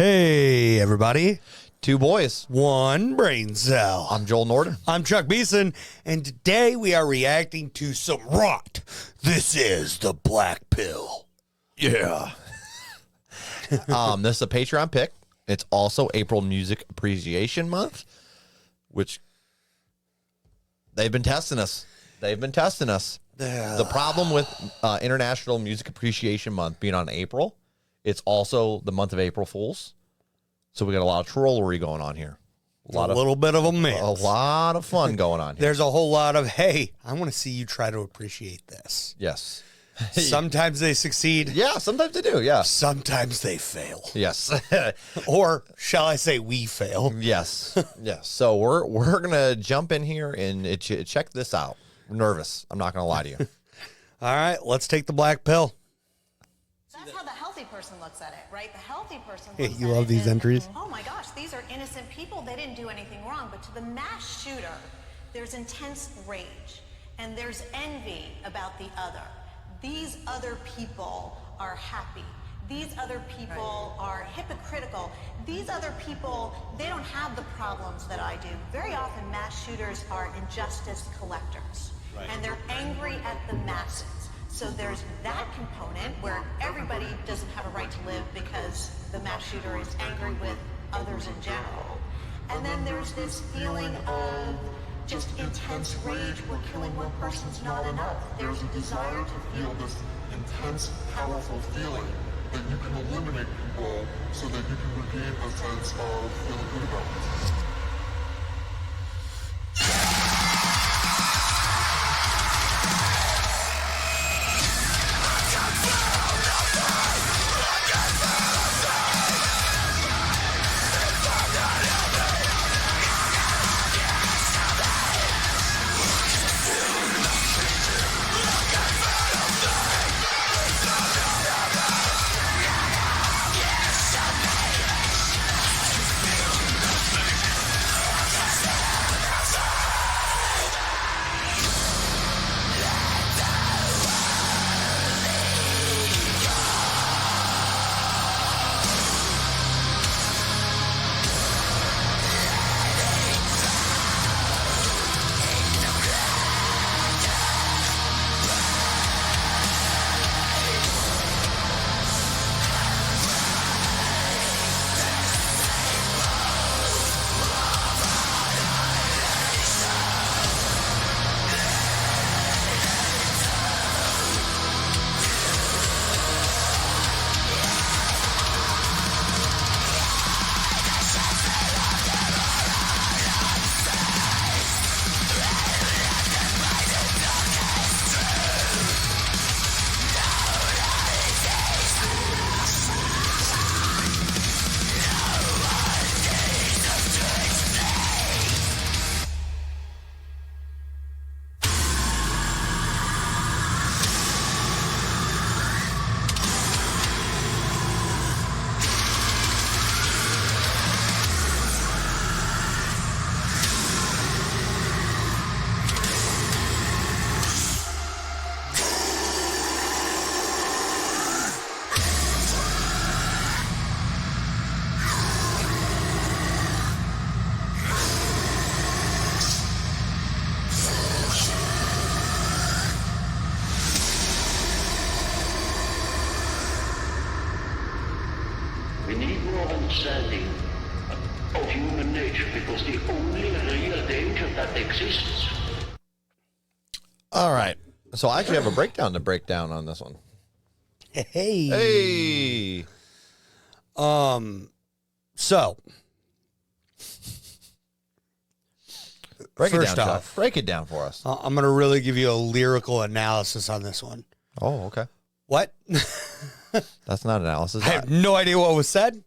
Hey, everybody. Two boys. One brain cell. I'm Joel Norden. I'm Chuck Beeson, and today we are reacting to some rot. This is the Black Pill. Yeah. This is a Patreon pick. It's also April Music Appreciation Month, which they've been testing us. The problem with International Music Appreciation Month being on April, it's also the month of April Fools. So we got a lot of trollery going on here. A little bit of a mix. A lot of fun going on here. There's a whole lot of, hey, I want to see you try to appreciate this. Yes. Sometimes they succeed. Yeah, sometimes they do, yeah. Sometimes they fail. Yes. Or shall I say we fail? Yes. Yes. So we're going to jump in here and check this out. I'm nervous. I'm not going to lie to you. All right, let's take the black pill. That's how the healthy person looks at it, right? The healthy person Hey, looks you at love it these as, entries? oh my gosh, these are innocent people. They didn't do anything wrong. But to the mass shooter, there's intense rage and there's envy about the other. These other people are happy. These other people are hypocritical. These other people, they don't have the problems that I do. Very often, mass shooters are injustice collectors. And they're angry at the masses. So there's that component where everybody doesn't have a right to live because the mass shooter is angry with others in general. And then there's this feeling of just intense rage where killing one person's not enough. There's a desire to feel this intense, powerful feeling that you can eliminate people so that you can regain a sense of feeling good about it. We need more understanding of human nature because the only real danger that exists. All right. So I actually have a breakdown to break down on this one. Hey. Hey. So Break First it down, off, Chuck. Break it down for us. I'm going to really give you a lyrical analysis on this one. Oh, okay. What? That's not analysis. I have no idea what was said.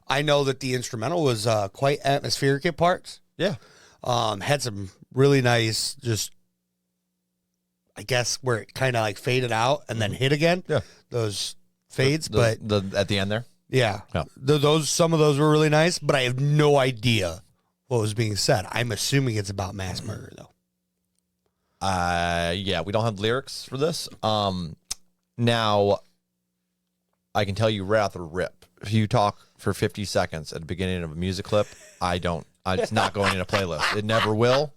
I know that the instrumental was quite atmospheric at parts. Yeah. Had some really nice, just, I guess, where it kind of like faded out and then hit again. Yeah. Those fades, The but at the end there. yeah, Yeah. Some of those were really nice, but I have no idea what was being said. I'm assuming it's about mass murder, though. Yeah, we don't have lyrics for this. Now, I can tell you right off the rip, if you talk for 50 seconds at the beginning of a music clip, it's not going in a playlist. It never will.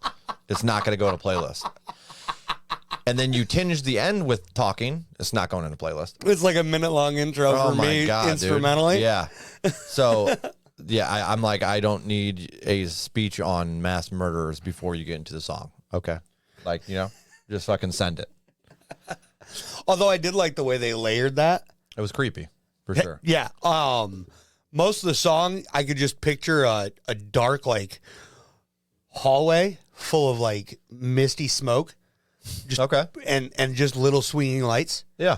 It's not going to go in a playlist. And then you tinge the end with talking. It's not going in a playlist. It's like a minute-long intro Oh for my me, God, instrumentally. dude. Yeah. So, yeah, I'm like, I don't need a speech on mass murderers before you get into the song. Okay. Like, just fucking send it. Although I did like the way they layered that. It was creepy, for sure. Yeah. Most of the song, I could just picture a dark, like, hallway full of, like, misty smoke. Just, Okay. And just little swinging lights. Yeah.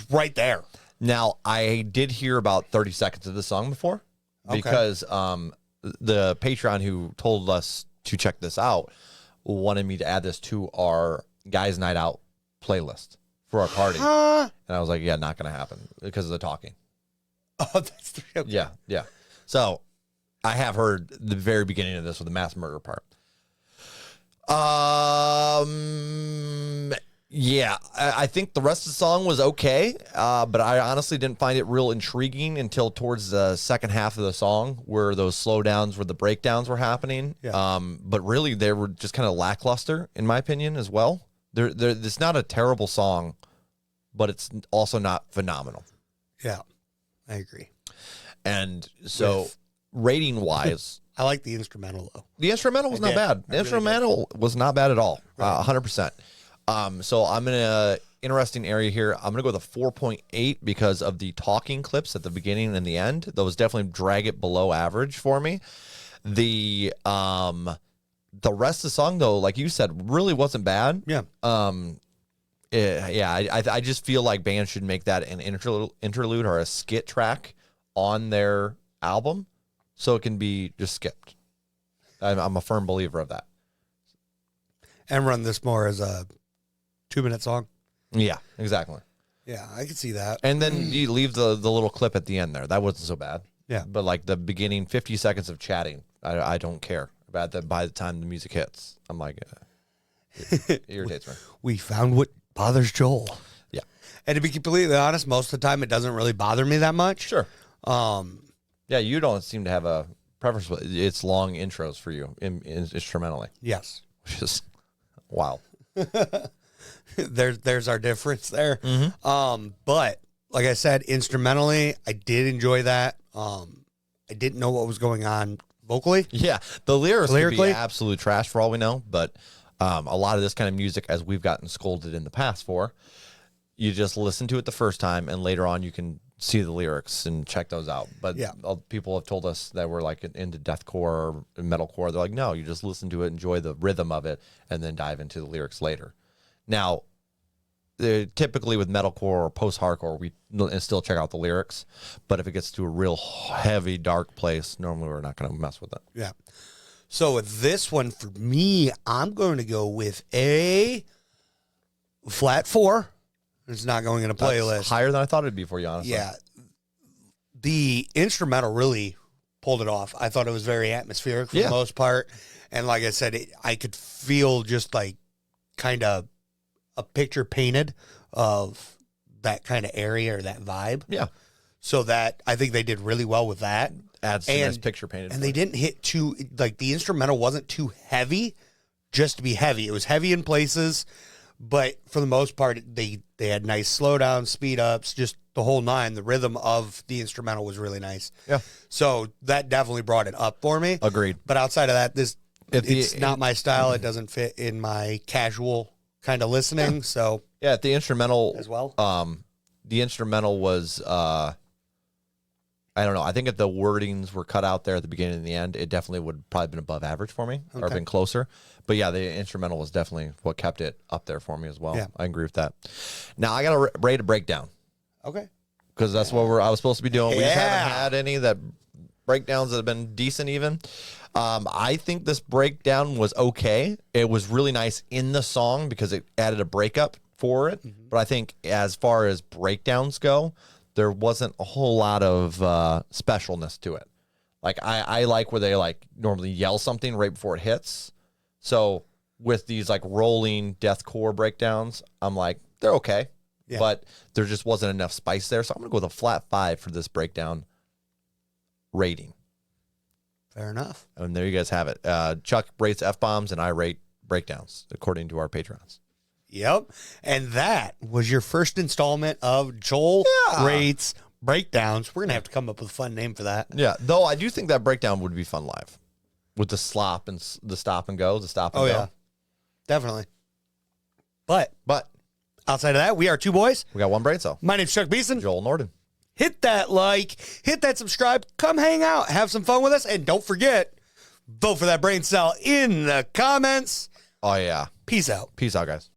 Right there. Now, I did hear about 30 seconds of the song before because the Patreon who told us to check this out wanted me to add this to our Guys Night Out playlist for our party. And I was like, yeah, not going to happen because of the talking. Oh, that's okay. Yeah. So I have heard the very beginning of this with the mass murder part. Yeah, I think the rest of the song was okay, but I honestly didn't find it real intriguing until towards the second half of the song where those slowdowns, where the breakdowns were happening. Yeah. But really, they were just kind of lackluster, in my opinion, as well. It's not a terrible song, but it's also not phenomenal. Yeah, I agree. And so, rating-wise... I like the instrumental, though. The instrumental was not bad. The instrumental was not bad at all. 100%. So I'm in a interesting area here. I'm going to go with a 4.8 because of the talking clips at the beginning and the end. Those definitely drag it below average for me. The rest of the song, though, like you said, really wasn't bad. Yeah. I just feel like bands should make that an interlude or a skit track on their album so it can be just skipped. I'm a firm believer of that. And run this more as a 2-minute song. Yeah, exactly. Yeah, I can see that. And then you leave the little clip at the end there. That wasn't so bad. Yeah. But like the beginning 50 seconds of chatting, I don't care about that by the time the music hits. I'm like, it irritates me. We found what bothers Joel. Yeah. And to be completely honest, most of the time it doesn't really bother me that much. Sure. Yeah, you don't seem to have a preference, but it's long intros for you instrumentally. Yes. Which is wow. There's our difference there. Mm-hmm. But like I said, instrumentally, I did enjoy that. I didn't know what was going on vocally. Yeah, the lyrics could Lyrically? be absolute trash for all we know, but a lot of this kind of music, as we've gotten scolded in the past for, you just listen to it the first time, and later on you can see the lyrics and check those out. But Yeah. people have told us that we're like into deathcore or metalcore. They're like, no, you just listen to it, enjoy the rhythm of it, and then dive into the lyrics later. Now, typically with metalcore or post-hardcore, we still check out the lyrics. But if it gets to a real heavy, dark place, normally we're not going to mess with it. Yeah. So with this one, for me, I'm going to go with a flat 4. It's not going in a playlist. That's higher than I thought it'd be for you, honestly. Yeah. The instrumental really pulled it off. I thought it was very atmospheric for the most part. And like I said, I could feel just like kind of a picture painted of that kind of area or that vibe. Yeah. So that I think they did really well with that. Adds to nice picture painted. And they didn't hit too, like the instrumental wasn't too heavy just to be heavy. It was heavy in places, but for the most part, they had nice slowdowns, speed ups, just the whole nine. The rhythm of the instrumental was really nice. Yeah. So that definitely brought it up for me. Agreed. But outside of that, it's not my style. It doesn't fit in my casual kind of listening. So yeah, the instrumental as well. The instrumental was I don't know. I think if the wordings were cut out there at the beginning and the end, it definitely would probably been above average for me or been closer. But yeah, the instrumental was definitely what kept it up there for me as well. Yeah. I agree with that. Now I got to rate a breakdown Okay. because that's what I was supposed to be doing. We just Yeah. haven't had any that breakdowns that have been decent even. I think this breakdown was okay. It was really nice in the song because it added a breakup for it. Mm-hmm. But I think as far as breakdowns go, there wasn't a whole lot of specialness to it. Like I like where they like normally yell something right before it hits. So with these like rolling deathcore breakdowns, I'm like, they're okay. but there just wasn't enough spice there. So I'm going to go with a flat 5 for this breakdown rating. Fair enough. And there you guys have it. Chuck rates F-bombs and I rate breakdowns according to our patrons. Yep. And that was your first installment of Joel Rates Breakdowns. We're going to have to come up with a fun name for that. Yeah, though I do think that breakdown would be fun live with the slop and the stop and go, Yeah, definitely. But But outside of that, we are two boys. we got one brain cell. My name's Chuck Beeson. Joel Norden. Hit that like, hit that subscribe, come hang out, have some fun with us, and don't forget, vote for that brain cell in the comments. Oh, yeah. Peace out. Peace out, guys.